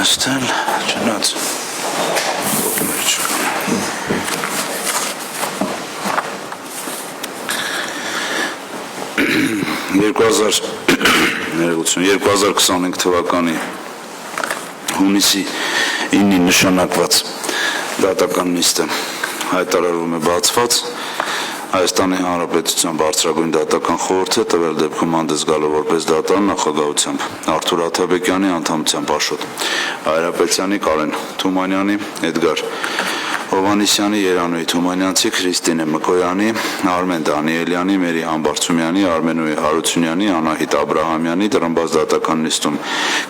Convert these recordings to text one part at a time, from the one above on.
նստել, չնայած կողմեր չկան։ 2025 թվականի հունիսի 9-ին նշանակված դատական նիստը հայտարարվում է բացված։ Հայաստանի Հանրապետության բարձրագույն դատական խորհուրդը տվել դեպքում հանդես գալով որպես դատան նախագահությամբ Արթուր Աթաբեկյանի անդամությամբ Աշոտ Հայրապետյանի, Կարեն Թումանյանի, Էդգար Հովհաննիսյանի, Երանուհի Թումանյանցի, Քրիստինե Մկոյանի, Արմեն Դանիելյանի, Մերի Համբարձումյանի, Արմենուհի Հարությունյանի, Անահիտ Աբրահամյանի տրամբած դատական նիստում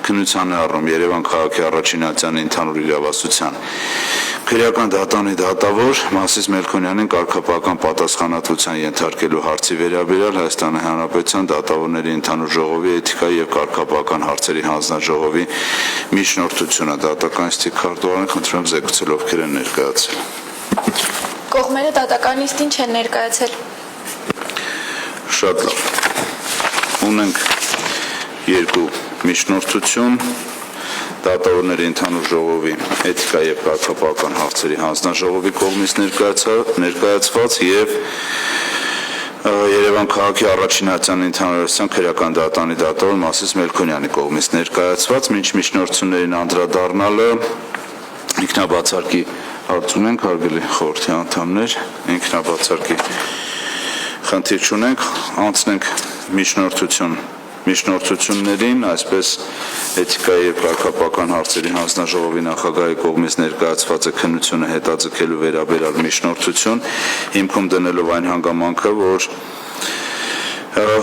քննության է առնում Երևան քաղաքի առաջին ատյանի ընդհանուր իրավասության քրեական դատանի դատավոր Մասիս Մելքոնյանին կարգապահական պատասխանատվության ենթարկելու հարցի վերաբերյալ Հայաստանի Հանրապետության դատավորների ընդհանուր ժողովի էթիկայի և կարգապահական հարցերի հանձնաժողովի միջնորդությունը դատական նիստի քարտուղարին խնդրում եմ զեկուցել ովքեր են ներկայացել։ Կողմերը դատական նիստին չեն ներկայացել։ Շատ լավ։ Ունենք երկու միջնորդություն դատավորների ընդհանուր ժողովի էթիկայի և կարգապահական հարցերի հանձնաժողովի կողմից ներկայացված և Երևան քաղաքի առաջին ատյանի ընդհանուր իրավասության քրեական դատանի դատավոր Մասիս Մելքոնյանի կողմից ներկայացված, մինչ միջնորդություններին անդրադառնալը ինքնաբացարկի հարց ունենք, հարգելի խորհրդի անդամներ, ինքնաբացարկի խնդիր չունենք, անցնենք միջնորդություններին, այսպես էթիկայի և կարգապահական հարցերի հանձնաժողովի նախագահի կողմից ներկայացված է քննությունը հետաձգելու վերաբերյալ միջնորդություն, հիմքում դնելով այն հանգամանքը, որ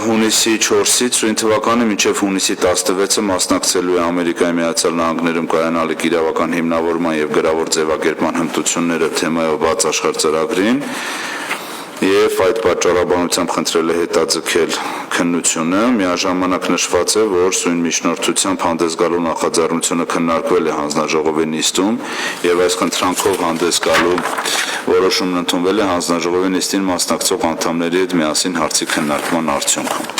հունիսի 4-ից թվականի մինչև հունիսի 16-ը մասնակցելու է Ամերիկայի Միացյալ Նահանգներում կայանալիք իրավական հիմնավորման և գրավոր ձևակերպման հմտությունները թեմայով բաց աշխարհ ծրագրին և այդ պատճառաբանությամբ խնդրել է հետաձգել քննությունը, միաժամանակ նշված է, որ սույն միջնորդությամբ հանդես գալու նախաձեռնությունը քննարկվել է հանձնաժողովի նիստում և այս խնդրանքով հանդես գալու որոշումն ընդունվել է հանձնաժողովի նիստին մասնակցող անդամների հետ միասին հարցի քննարկման արդյունքում։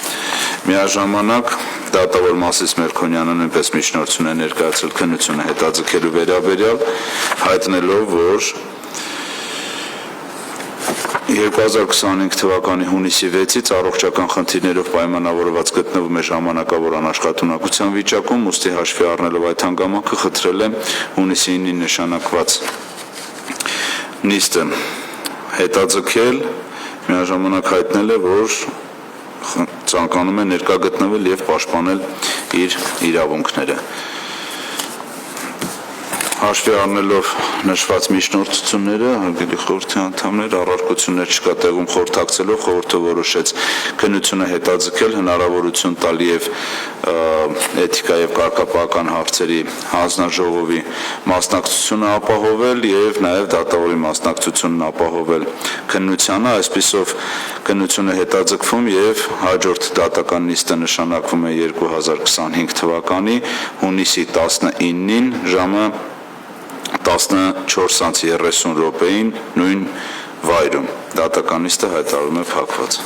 Միաժամանակ դատավոր Մասիս Մելքոնյանը նույնպես միջնորդություն է ներկայացրել քննությունը հետաձգելու վերաբերյալ, հայտնելով, որ 2025 թվականի հունիսի 6-ից առողջական խնդիրներով պայմանավորված գտնվում է ժամանակավոր անաշխատունակության վիճակում, ուստի հաշվի առնելով այդ հանգամանքը խնդրել է հունիսի 9-ին նշանակված նիստը հետաձգել, միաժամանակ հայտնել է, որ ցանկանում է ներկա գտնվել և պաշտպանել իր իրավունքները։ Հաշվի առնելով նշված միջնորդությունները, հարգելի խորհրդի անդամներ, առարկություններ չկա տեղում խորհրդակցելով խորհուրդը որոշեց քննությունը հետաձգել, հնարավորություն տալ և էթիկա և կարգապահական հարցերի հանձնաժողովի մասնակցությունը ապահովել և նաև դատավորի մասնակցությունն ապահովել քննությանը, այսպիսով քննությունը հետաձգվում և հաջորդ դատական նիստը նշանակվում է 2025 թվականի հունիսի 19-ին ժամը 14:30 նույն վայրում։ Դատական նիստը հայտարարվում է փակված։